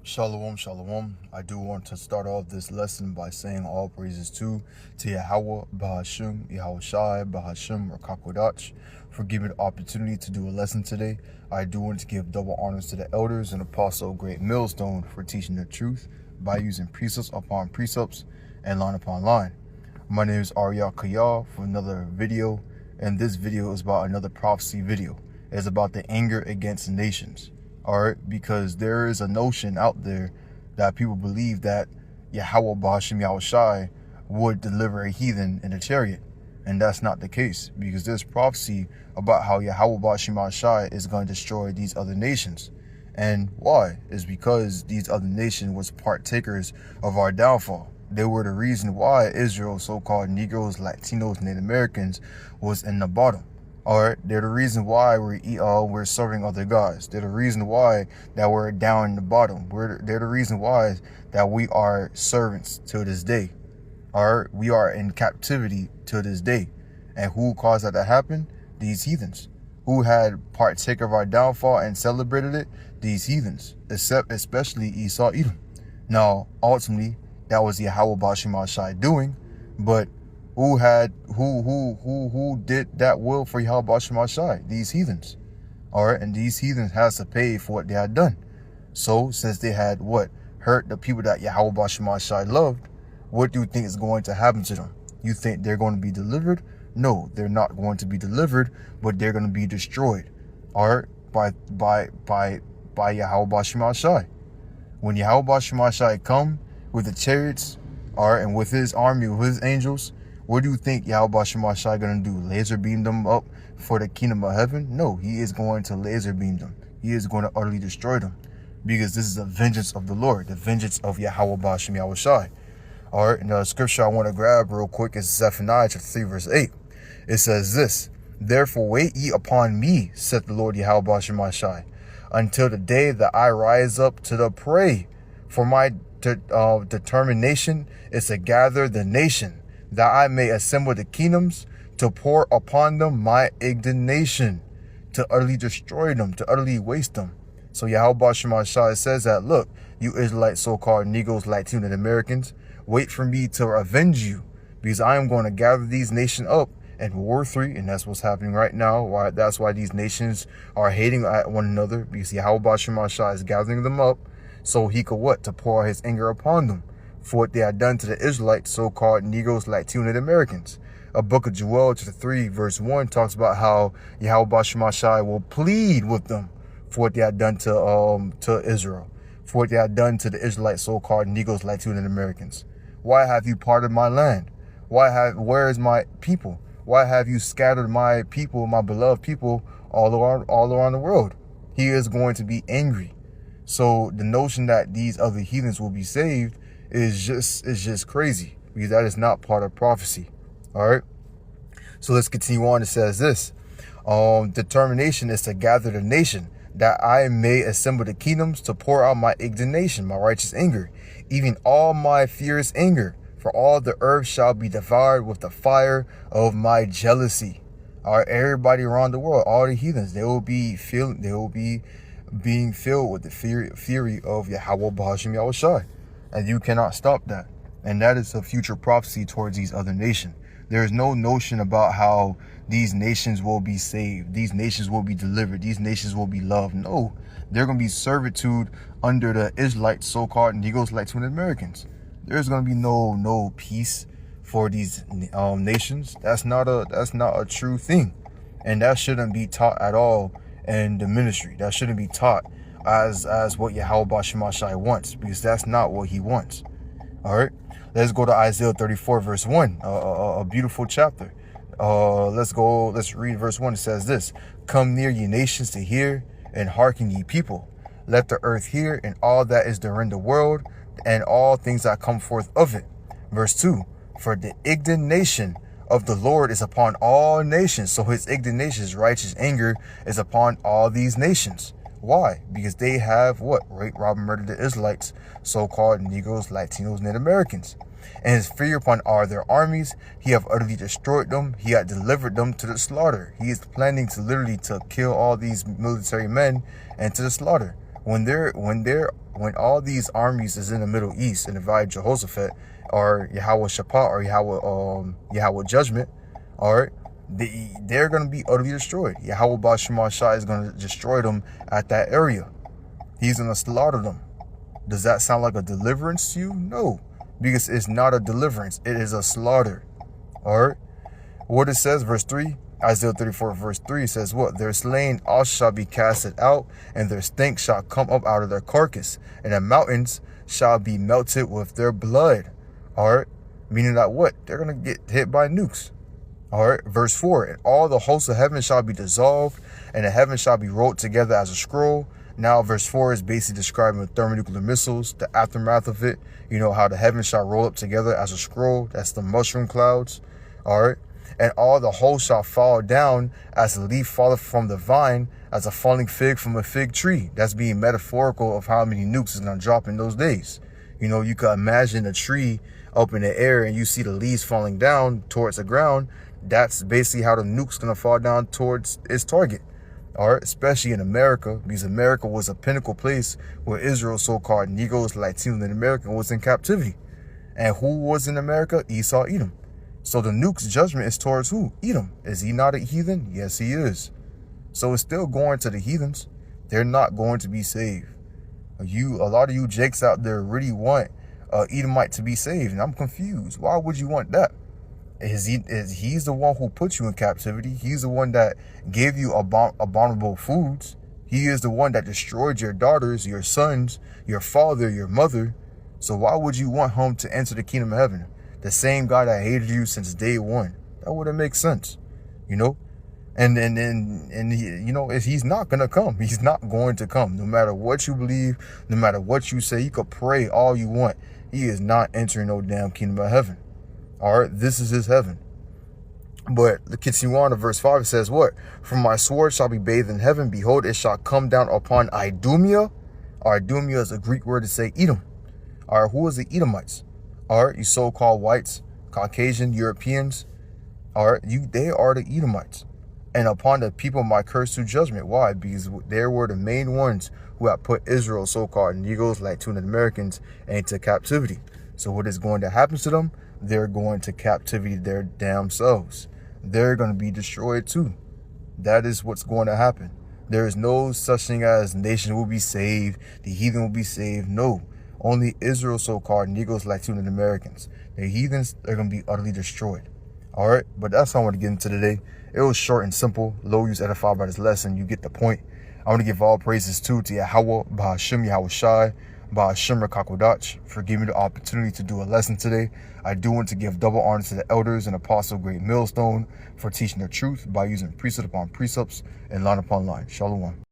Shalom, shalom. I do want to start off this lesson by saying all praises to YAHAWAH, BAHASHAM, YAHAWASHI, BAHASHAM, or QADASH for giving the opportunity to do a lesson today. I do want to give double honors to the elders and apostle GREATMILLSTONE for teaching the truth by using precepts upon precepts and line upon line. My name is RAWCHAA for another video, and this video is about another prophecy video. It's about the anger against nations. All right, because there is a notion out there that people believe that YAHAWAH, BAHASHAM, YAHAWASHI would deliver a heathen in a chariot. And that's not the case, because there's prophecy about how YAHAWAH, BAHASHAM, YAHAWASHI is going to destroy these other nations. And why? Is because these other nations was partakers of our downfall. They were the reason why Israel, so-called Negroes, Latinos, Native Americans, was in the bottom. All right, they're the reason why we're serving other gods. They're the reason why that we're down in the bottom. They're the reason why that we are servants to this day. All right, we are in captivity to this day. And who caused that to happen? These heathens. Who had partaken of our downfall and celebrated it? These heathens, especially Esau, Edom. Now, ultimately, that was YAHAWAH, BAHASHAM, YAHAWASHI doing, but who did that will for YAHAWAH, BAHASHAM, YAHAWASHI? These heathens. All right, and these heathens has to pay for what they had done. So since they had hurt the people that YAHAWAH, BAHASHAM, YAHAWASHI loved, what do you think is going to happen to them? You think they're going to be delivered? No, they're not going to be delivered, but they're going to be destroyed. All right, by YAHAWAH, BAHASHAM, YAHAWASHI. When YAHAWAH, BAHASHAM, YAHAWASHI come with the chariots, all right, and with his army, with his angels, what do you think YAHAWAH, BAHASHAM, YAHAWASHI going to do? Laser beam them up for the kingdom of heaven? No, he is going to laser beam them. He is going to utterly destroy them, because this is the vengeance of the Lord, the vengeance of YAHAWAH, BAHASHAM, YAHAWASHI. All right, and the scripture I want to grab real quick is Zephaniah chapter 3, verse 8. It says this: "Therefore wait ye upon me, saith the Lord YAHAWAH, BAHASHAM, YAHAWASHI, until the day that I rise up to the prey. For my determination is to gather the nation, that I may assemble the kingdoms, to pour upon them my indignation, to utterly destroy them, to utterly waste them." So YAHAWAH, BAHASHAM, YAHAWASHI says that, look, you Israelites, so-called Negroes, Latinos, and Americans, wait for me to avenge you, because I am going to gather these nations up in War 3, and that's what's happening right now. That's why these nations are hating at one another, because YAHAWAH, BAHASHAM, YAHAWASHI is gathering them up so he could to pour his anger upon them for what they had done to the Israelites, so-called Negroes, Latinos, and Americans. A book of Joel, chapter 3, verse 1 talks about how YAHAWAH, BAHASHAM, YAHAWASHI will plead with them for what they had done to Israel, for what they had done to the Israelites, so-called Negroes, Latinos, and Americans. Why have you parted my land? Where is my people? Why have you scattered my people, my beloved people, all around the world? He is going to be angry. So the notion that these other heathens will be saved is just crazy, because that is not part of prophecy. All right, so let's continue on. It says this: determination is to gather the nation, that I may assemble the kingdoms, to pour out my indignation, my righteous anger, even all my fierce anger, for all the earth shall be devoured with the fire of my jealousy. All right, everybody around the world, all the heathens, they will be being filled with the fury of YAHAWAH, BAHASHAM, YAHAWASHI. And you cannot stop that. And that is a future prophecy towards these other nations. There is no notion about how these nations will be saved, these nations will be delivered, these nations will be loved. No, they're going to be servitude under the Israelites, so-called Negroes, Latinos, and Americans. There's going to be no peace for these nations. That's not a true thing, and that shouldn't be taught at all in the ministry. That shouldn't be taught as what YAHAWAH, BAHASHAM, YAHAWASHI wants, because that's not what he wants. All right, let's go to Isaiah 34, verse 1, a beautiful chapter. Let's read verse 1. It says this: "Come near, ye nations, to hear, and hearken, ye people. Let the earth hear, and all that is therein the world, and all things that come forth of it." Verse 2: "For the indignation of the Lord is upon all nations." So his indignation, his righteous anger, is upon all these nations. Why? Because they have raped, robbed, and murdered the Israelites, so-called Negroes, Latinos, and Native Americans. And his fear upon all their armies, he have utterly destroyed them. He had delivered them to the slaughter. He is planning to literally to kill all these military men and to the slaughter. When their when all these armies is in the Middle East in the Valley of Jehoshaphat, or Yahweh Shaphat, or Yahweh Judgment, all right, they're going to be utterly destroyed. Yahweh BAHASHAM is going to destroy them at that area. He's going to slaughter them. Does that sound like a deliverance to you? No, because it's not a deliverance. It is a slaughter. All right. What it says, verse 3, Isaiah 34, verse 3 says what? Their slain also shall be casted out, and their stink shall come up out of their carcass, and the mountains shall be melted with their blood. All right. Meaning that what? They're going to get hit by nukes. All right, verse 4, and all the hosts of heaven shall be dissolved, and the heavens shall be rolled together as a scroll. Now, verse 4 is basically describing the thermonuclear missiles, the aftermath of it. You know, how the heavens shall roll up together as a scroll. That's the mushroom clouds. All right, and all the hosts shall fall down as a leaf falleth from the vine, as a falling fig from a fig tree. That's being metaphorical of how many nukes is going to drop in those days. You know, you could imagine a tree up in the air and you see the leaves falling down towards the ground. That's basically how the nuke's going to fall down towards its target. All right, especially in America, because America was a pinnacle place where Israel, so-called Negroes, Latinos, and American was in captivity. And who was in America? Esau, Edom. So the nuke's judgment is towards who? Edom. Is he not a heathen? Yes, he is. So it's still going to the heathens. They're not going to be saved. A lot of you jakes out there really want Edomite to be saved, and I'm confused. Why would you want that? He's the one who put you in captivity. He's the one that gave you abominable foods. He is the one that destroyed your daughters, your sons, your father, your mother. So why would you want him to enter the kingdom of heaven? The same God that hated you since day one. That wouldn't make sense, you know. And he, you know, he's not gonna come. He's not going to come. No matter what you believe, no matter what you say, you could pray all you want. He is not entering no damn kingdom of heaven. All right, this is his heaven. But continue on to verse 5. It says what? For my sword shall be bathed in heaven. Behold, it shall come down upon Idumea. Idumea is a Greek word to say Edom. All right, who is the Edomites? All right, you so-called whites, Caucasian, Europeans. All right, they are the Edomites. And upon the people my curse to judgment. Why? Because they were the main ones who have put Israel, so-called Negroes, Latinos, and Americans, into captivity. So what is going to happen to them? They're going to captivity their damn selves. They're going to be destroyed too. That is what's going to happen. There is no such thing as nation will be saved, the heathen will be saved. No, only Israel, so-called Negroes, Latinos, and Americans. The heathens are going to be utterly destroyed. All right, but that's all I want to get into today. It was short and simple. Low use edified by this lesson. You get the point. I want to give all praises to YAHAWAH, BAHASHAM, YAHAWASHI, BAHASHAM, QADASH for giving me the opportunity to do a lesson today. I do want to give double honor to the elders and apostle Great Millstone for teaching the truth by using precept upon precepts and line upon line. Shalom.